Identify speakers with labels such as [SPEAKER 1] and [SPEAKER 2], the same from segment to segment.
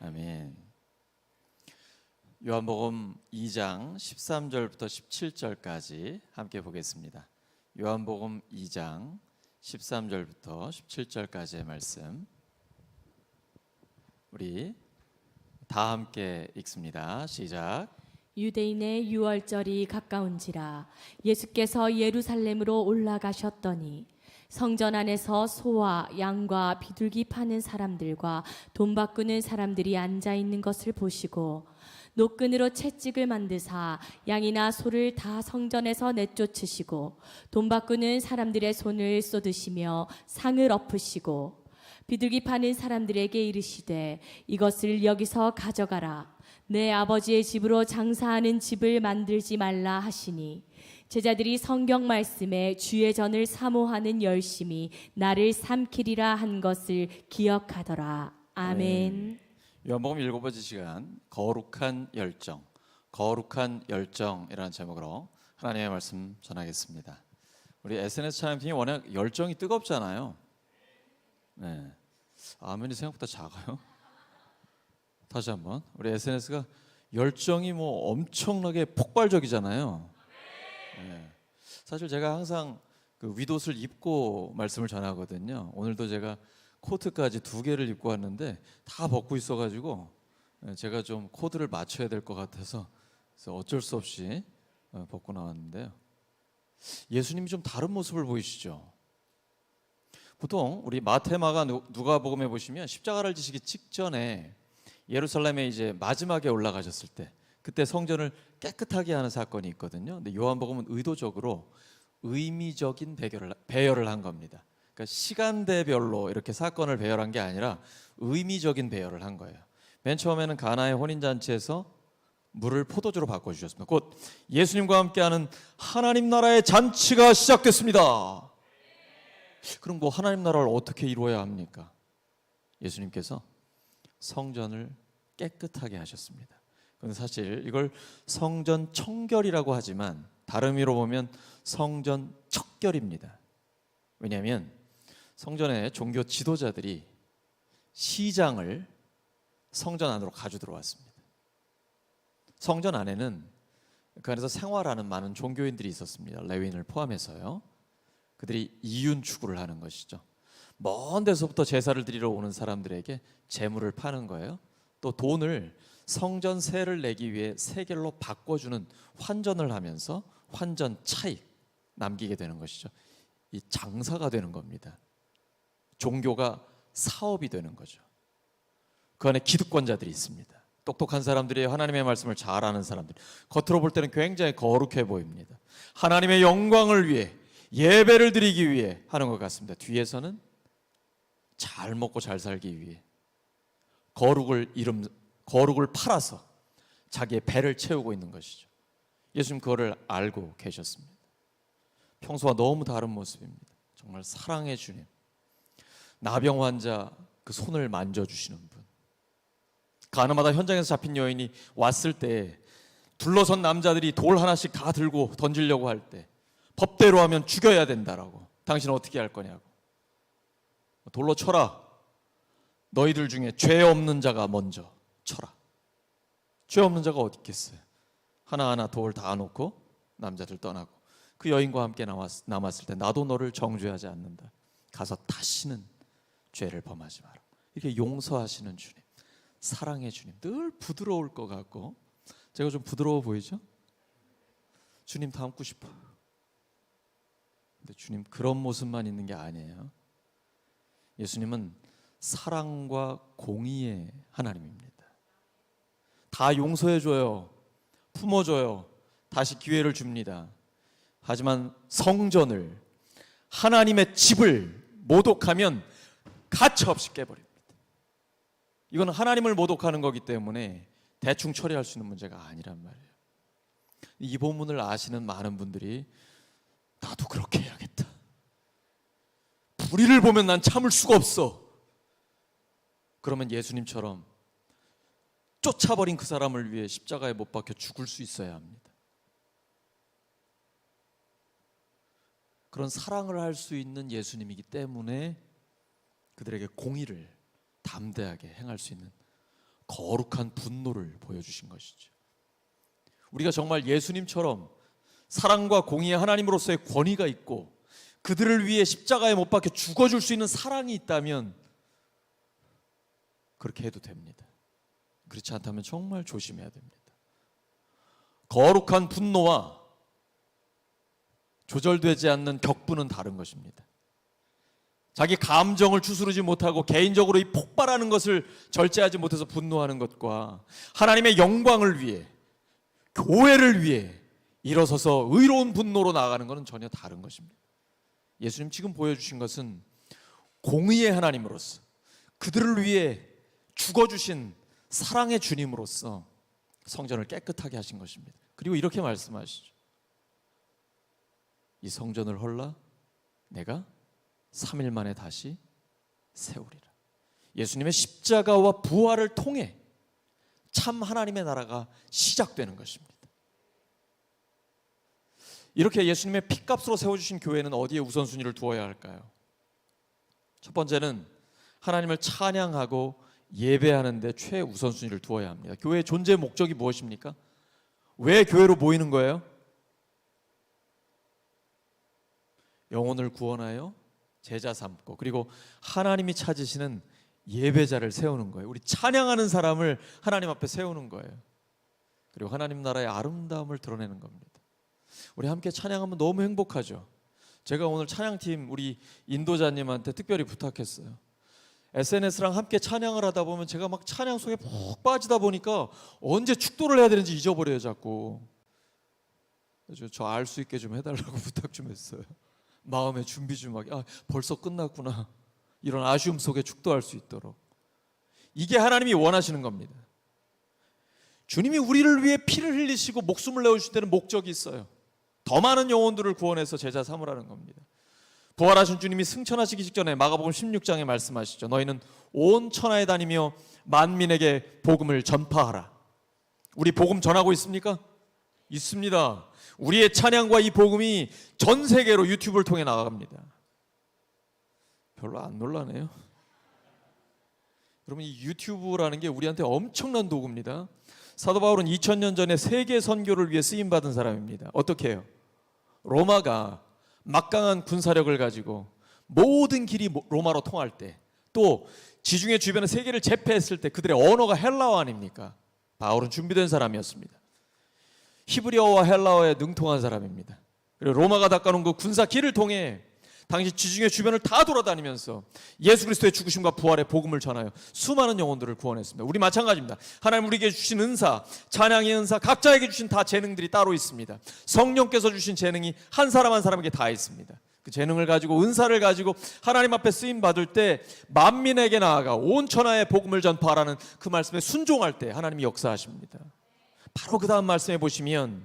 [SPEAKER 1] 아멘. 요한복음 2장 13절부터 17절까지 함께 보겠습니다. 요한복음 2장 13절부터 17절까지의 말씀 우리 다 함께 읽습니다. 시작.
[SPEAKER 2] 유대인의 유월절이 가까운지라 예수께서 예루살렘으로 올라가셨더니 성전 안에서 소와 양과 비둘기 파는 사람들과 돈 바꾸는 사람들이 앉아 있는 것을 보시고 노끈으로 채찍을 만드사 양이나 소를 다 성전에서 내쫓으시고 돈 바꾸는 사람들의 손을 쏟으시며 상을 엎으시고 비둘기 파는 사람들에게 이르시되 이것을 여기서 가져가라. 내 아버지의 집으로 장사하는 집을 만들지 말라 하시니 제자들이 성경 말씀에 주의 전을 사모하는 열심이 나를 삼키리라 한 것을 기억하더라. 아멘.
[SPEAKER 1] 요한복음 7번째 시간 거룩한 열정, 거룩한 열정이라는 제목으로 하나님의 말씀 전하겠습니다. 우리 SNS 찬양팀이 워낙 열정이 뜨겁잖아요. 네, 아멘이 생각보다 작아요. 다시 한번 우리 SNS가 열정이 뭐 엄청나게 폭발적이잖아요. 네. 사실 제가 항상 그 윗옷을 입고 말씀을 전하거든요. 오늘도 제가 코트까지 2개를 입고 왔는데 다 벗고 있어가지고 제가 좀 코드를 맞춰야 될 것 같아서 그래서 어쩔 수 없이 벗고 나왔는데요. 예수님이 좀 다른 모습을 보이시죠? 보통 우리 마태마가 누가복음에 보시면 십자가를 지시기 직전에 예루살렘에 이제 마지막에 올라가셨을 때 그때 성전을 깨끗하게 하는 사건이 있거든요. 근데 요한복음은 의도적으로 의미적인 배열을 한 겁니다. 그러니까 시간대별로 이렇게 사건을 배열한 게 아니라 의미적인 배열을 한 거예요. 맨 처음에는 가나의 혼인잔치에서 물을 포도주로 바꿔주셨습니다. 곧 예수님과 함께하는 하나님 나라의 잔치가 시작됐습니다. 그럼 그 하나님 나라를 어떻게 이루어야 합니까? 예수님께서 성전을 깨끗하게 하셨습니다. 그런데 사실 이걸 성전 청결이라고 하지만 다른 의미로 보면 성전 척결입니다. 왜냐하면 성전의 종교 지도자들이 시장을 성전 안으로 가져 들어왔습니다. 성전 안에는 그 안에서 생활하는 많은 종교인들이 있었습니다. 레위인을 포함해서요. 그들이 이윤 추구를 하는 것이죠. 먼 데서부터 제사를 드리러 오는 사람들에게 재물을 파는 거예요. 또 돈을 성전 세를 내기 위해 세겔로 바꿔주는 환전을 하면서 환전 차익 남기게 되는 것이죠. 이 장사가 되는 겁니다. 종교가 사업이 되는 거죠. 그 안에 기득권자들이 있습니다. 똑똑한 사람들이 하나님의 말씀을 잘 아는 사람들. 겉으로 볼 때는 굉장히 거룩해 보입니다. 하나님의 영광을 위해 예배를 드리기 위해 하는 것 같습니다. 뒤에서는 잘 먹고 잘 살기 위해 거룩을 팔아서 자기의 배를 채우고 있는 것이죠. 예수님 그거를 알고 계셨습니다. 평소와 너무 다른 모습입니다. 정말 사랑의 주님. 나병 환자 그 손을 만져주시는 분. 가늠하다 현장에서 잡힌 여인이 왔을 때 둘러선 남자들이 돌 하나씩 다 들고 던지려고 할 때 법대로 하면 죽여야 된다라고. 당신은 어떻게 할 거냐고. 돌로 쳐라. 너희들 중에 죄 없는 자가 먼저 쳐라. 죄 없는 자가 어디 있겠어요. 하나하나 돌 다 놓고 남자들 떠나고 그 여인과 함께 남았을 때 나도 너를 정죄하지 않는다. 가서 다시는 죄를 범하지 마라. 이렇게 용서하시는 주님, 사랑의 주님. 늘 부드러울 것 같고 제가 좀 부드러워 보이죠? 주님 닮고 싶어요. 근데 주님 그런 모습만 있는 게 아니에요. 예수님은 사랑과 공의의 하나님입니다. 다 용서해줘요. 품어줘요. 다시 기회를 줍니다. 하지만 성전을, 하나님의 집을 모독하면 가차없이 깨버립니다. 이건 하나님을 모독하는 거기 때문에 대충 처리할 수 있는 문제가 아니란 말이에요. 이 본문을 아시는 많은 분들이 나도 그렇게 해야겠다. 불의를 보면 난 참을 수가 없어. 그러면 예수님처럼 쫓아버린 그 사람을 위해 십자가에 못 박혀 죽을 수 있어야 합니다. 그런 사랑을 할 수 있는 예수님이기 때문에 그들에게 공의를 담대하게 행할 수 있는 거룩한 분노를 보여주신 것이죠. 우리가 정말 예수님처럼 사랑과 공의의 하나님으로서의 권위가 있고 그들을 위해 십자가에 못 박혀 죽어줄 수 있는 사랑이 있다면 그렇게 해도 됩니다. 그렇지 않다면 정말 조심해야 됩니다. 거룩한 분노와 조절되지 않는 격분은 다른 것입니다. 자기 감정을 추스르지 못하고 개인적으로 이 폭발하는 것을 절제하지 못해서 분노하는 것과 하나님의 영광을 위해, 교회를 위해 일어서서 의로운 분노로 나아가는 것은 전혀 다른 것입니다. 예수님 지금 보여주신 것은 공의의 하나님으로서 그들을 위해 죽어주신 사랑의 주님으로서 성전을 깨끗하게 하신 것입니다. 그리고 이렇게 말씀하시죠. 이 성전을 헐라 내가 3일 만에 다시 세우리라. 예수님의 십자가와 부활을 통해 참 하나님의 나라가 시작되는 것입니다. 이렇게 예수님의 피값으로 세워주신 교회는 어디에 우선순위를 두어야 할까요? 첫 번째는 하나님을 찬양하고 예배하는 데 최우선순위를 두어야 합니다. 교회의 존재 목적이 무엇입니까? 왜 교회로 모이는 거예요? 영혼을 구원하여 제자 삼고 그리고 하나님이 찾으시는 예배자를 세우는 거예요. 우리 찬양하는 사람을 하나님 앞에 세우는 거예요. 그리고 하나님 나라의 아름다움을 드러내는 겁니다. 우리 함께 찬양하면 너무 행복하죠. 제가 오늘 찬양팀 우리 인도자님한테 특별히 부탁했어요. SNS랑 함께 찬양을 하다 보면 제가 막 찬양 속에 푹 빠지다 보니까 언제 축도를 해야 되는지 잊어버려요 자꾸. 저 알 수 있게 좀 해달라고 부탁 좀 했어요. 마음의 준비 좀 하게. 벌써 끝났구나. 이런 아쉬움 속에 축도할 수 있도록. 이게 하나님이 원하시는 겁니다. 주님이 우리를 위해 피를 흘리시고 목숨을 내어주신 데는 목적이 있어요. 더 많은 영혼들을 구원해서 제자 삼으라는 겁니다. 부활하신 주님이 승천하시기 직전에 마가복음 16장에 말씀하시죠. 너희는 온 천하에 다니며 만민에게 복음을 전파하라. 우리 복음 전하고 있습니까? 있습니다. 우리의 찬양과 이 복음이 전 세계로 유튜브를 통해 나갑니다. 별로 안 놀라네요. 여러분, 이 유튜브라는 게 우리한테 엄청난 도구입니다. 사도 바울은 2000년 전에 세계 선교를 위해 쓰임 받은 사람입니다. 어떻게 해요? 로마가 막강한 군사력을 가지고 모든 길이 로마로 통할 때, 또 지중해 주변의 세계를 제패했을 때 그들의 언어가 헬라어 아닙니까? 바울은 준비된 사람이었습니다. 히브리어와 헬라어에 능통한 사람입니다. 그리고 로마가 닦아놓은 그 군사 길을 통해 당시 지중해 주변을 다 돌아다니면서 예수 그리스도의 죽으심과 부활의 복음을 전하여 수많은 영혼들을 구원했습니다. 우리 마찬가지입니다. 하나님 우리에게 주신 은사, 찬양의 은사, 각자에게 주신 다 재능들이 따로 있습니다. 성령께서 주신 재능이 한 사람 한 사람에게 다 있습니다. 그 재능을 가지고, 은사를 가지고 하나님 앞에 쓰임 받을 때 만민에게 나아가 온 천하의 복음을 전파하라는 그 말씀에 순종할 때 하나님이 역사하십니다. 바로 그 다음 말씀해 보시면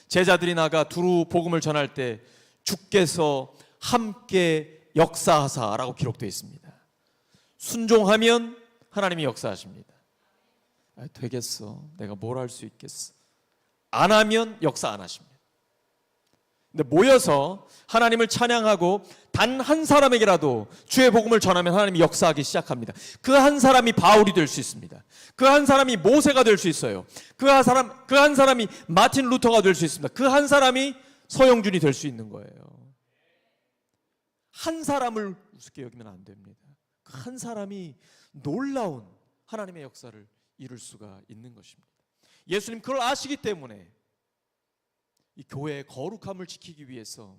[SPEAKER 1] 제자들이 나가 두루 복음을 전할 때 주께서 함께 역사하사라고 기록되어 있습니다. 순종하면 하나님이 역사하십니다. 되겠어, 내가 뭘 할 수 있겠어. 안 하면 역사 안 하십니다. 근데 모여서 하나님을 찬양하고 단 한 사람에게라도 주의 복음을 전하면 하나님이 역사하기 시작합니다. 그 한 사람이 바울이 될 수 있습니다. 그 한 사람이 모세가 될 수 있어요. 그 한 사람이 마틴 루터가 될 수 있습니다. 그 한 사람이 서영준이 될 수 있는 거예요. 한 사람을 우습게 여기면 안 됩니다. 그 한 사람이 놀라운 하나님의 역사를 이룰 수가 있는 것입니다. 예수님 그걸 아시기 때문에 이 교회의 거룩함을 지키기 위해서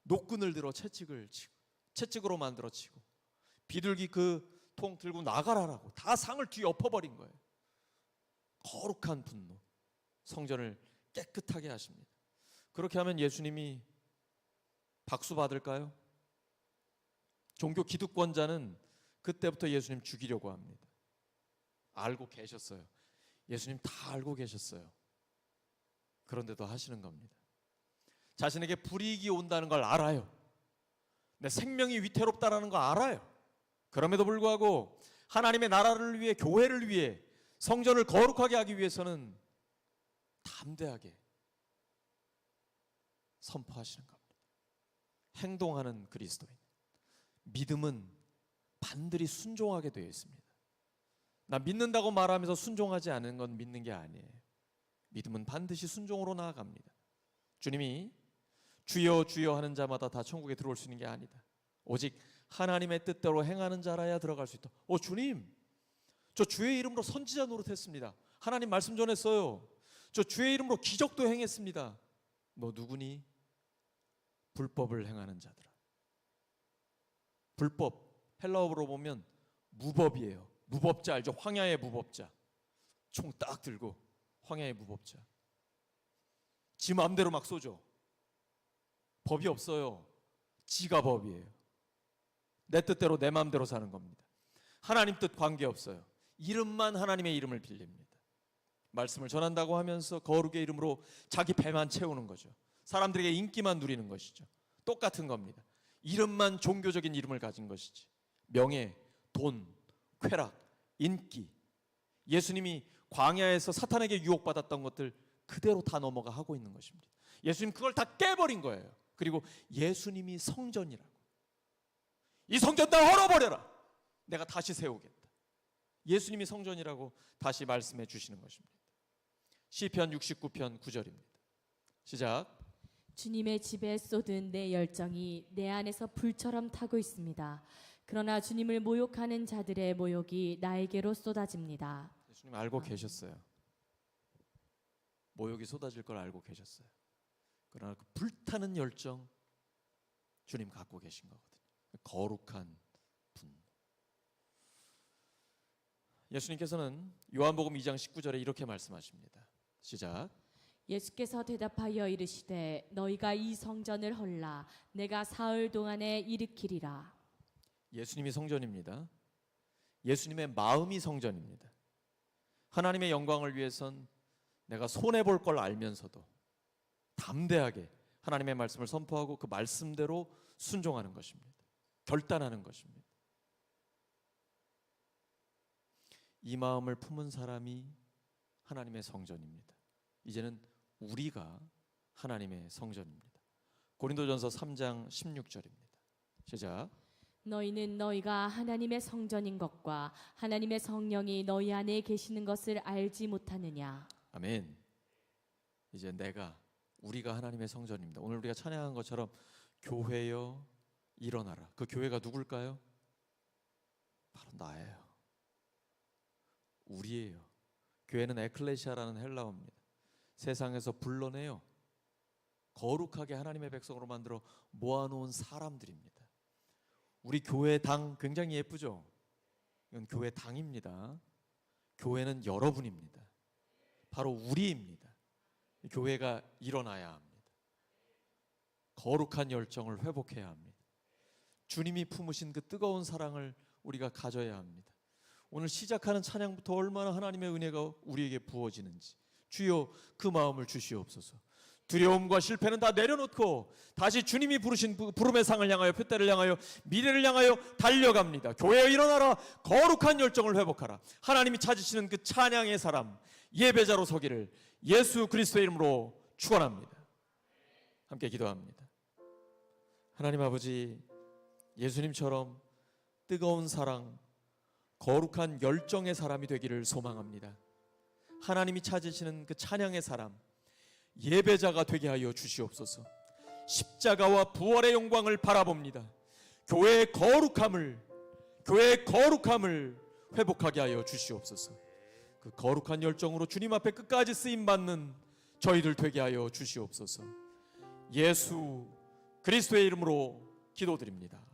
[SPEAKER 1] 노끈을 들어 채찍을 치고, 채찍으로 만들어 치고, 비둘기 그 통 들고 나가라라고 다 상을 뒤엎어버린 거예요. 거룩한 분노, 성전을 깨끗하게 하십니다. 그렇게 하면 예수님이 박수 받을까요? 종교 기득권자는 그때부터 예수님 죽이려고 합니다. 알고 계셨어요. 예수님 다 알고 계셨어요. 그런데도 하시는 겁니다. 자신에게 불이익이 온다는 걸 알아요. 내 생명이 위태롭다라는 걸 알아요. 그럼에도 불구하고 하나님의 나라를 위해, 교회를 위해, 성전을 거룩하게 하기 위해서는 담대하게 선포하시는 겁니다. 행동하는 그리스도인. 믿음은 반드시 순종하게 되어 있습니다. 나 믿는다고 말하면서 순종하지 않은 건 믿는 게 아니에요. 믿음은 반드시 순종으로 나아갑니다. 주님이 주여 주여 하는 자마다 다 천국에 들어올 수 있는 게 아니다. 오직 하나님의 뜻대로 행하는 자라야 들어갈 수 있다. 주님, 저 주의 이름으로 선지자 노릇했습니다. 하나님 말씀 전했어요. 저 주의 이름으로 기적도 행했습니다. 너 누구니? 불법을 행하는 자들아. 불법, 헬라어로 보면 무법이에요. 무법자 알죠? 황야의 무법자. 총 딱 들고 황야의 무법자. 지 마음대로 막 쏘죠. 법이 없어요. 지가 법이에요. 내 뜻대로 내 마음대로 사는 겁니다. 하나님 뜻 관계없어요. 이름만 하나님의 이름을 빌립니다. 말씀을 전한다고 하면서 거룩의 이름으로 자기 배만 채우는 거죠. 사람들에게 인기만 누리는 것이죠. 똑같은 겁니다. 이름만 종교적인 이름을 가진 것이지. 명예, 돈, 쾌락, 인기. 예수님이 광야에서 사탄에게 유혹받았던 것들 그대로 다 넘어가 하고 있는 것입니다. 예수님 그걸 다 깨버린 거예요. 그리고 예수님이 성전이라고. 이 성전 다 헐어버려라. 내가 다시 세우겠다. 예수님이 성전이라고 다시 말씀해 주시는 것입니다. 시편 69편 9절입니다. 시작.
[SPEAKER 2] 주님의 집에 쏟은 내 열정이 내 안에서 불처럼 타고 있습니다. 그러나 주님을 모욕하는 자들의 모욕이 나에게로 쏟아집니다.
[SPEAKER 1] 예수님 알고 계셨어요. 모욕이 쏟아질 걸 알고 계셨어요. 그러나 그 불타는 열정 주님 갖고 계신 거거든요. 거룩한 분. 예수님께서는 요한복음 2장 19절에 이렇게 말씀하십니다. 시작.
[SPEAKER 2] 예수께서 대답하여 이르시되 너희가 이 성전을 헐라 내가 사흘 동안에 일으키리라.
[SPEAKER 1] 예수님이 성전입니다. 예수님의 마음이 성전입니다. 하나님의 영광을 위해선 내가 손해볼 걸 알면서도 담대하게 하나님의 말씀을 선포하고 그 말씀대로 순종하는 것입니다. 결단하는 것입니다. 이 마음을 품은 사람이 하나님의 성전입니다. 이제는 우리가 하나님의 성전입니다. 고린도전서 3장 16절입니다. 시작.
[SPEAKER 2] 너희는 너희가 하나님의 성전인 것과 하나님의 성령이 너희 안에 계시는 것을 알지 못하느냐.
[SPEAKER 1] 아멘. 이제 우리가 하나님의 성전입니다. 오늘 우리가 찬양한 것처럼 교회여 일어나라. 그 교회가 누굴까요? 바로 나예요. 우리예요. 교회는 에클레시아라는 헬라어입니다. 세상에서 불러내요. 거룩하게 하나님의 백성으로 만들어 모아놓은 사람들입니다. 우리 교회 당 굉장히 예쁘죠? 이건 교회 당입니다. 교회는 여러분입니다. 바로 우리입니다. 교회가 일어나야 합니다. 거룩한 열정을 회복해야 합니다. 주님이 품으신 그 뜨거운 사랑을 우리가 가져야 합니다. 오늘 시작하는 찬양부터 얼마나 하나님의 은혜가 우리에게 부어지는지 주여 그 마음을 주시옵소서. 두려움과 실패는 다 내려놓고 다시 주님이 부르신 부름의 상을 향하여 표대를 향하여 미래를 향하여 달려갑니다. 교회에 일어나라. 거룩한 열정을 회복하라. 하나님이 찾으시는 그 찬양의 사람 예배자로 서기를 예수 그리스도의 이름으로 축원합니다. 함께 기도합니다. 하나님 아버지, 예수님처럼 뜨거운 사랑, 거룩한 열정의 사람이 되기를 소망합니다. 하나님이 찾으시는 그 찬양의 사람 예배자가 되게 하여 주시옵소서. 십자가와 부활의 영광을 바라봅니다. 교회의 거룩함을 회복하게 하여 주시옵소서. 그 거룩한 열정으로 주님 앞에 끝까지 쓰임받는 저희들 되게 하여 주시옵소서. 예수 그리스도의 이름으로 기도드립니다.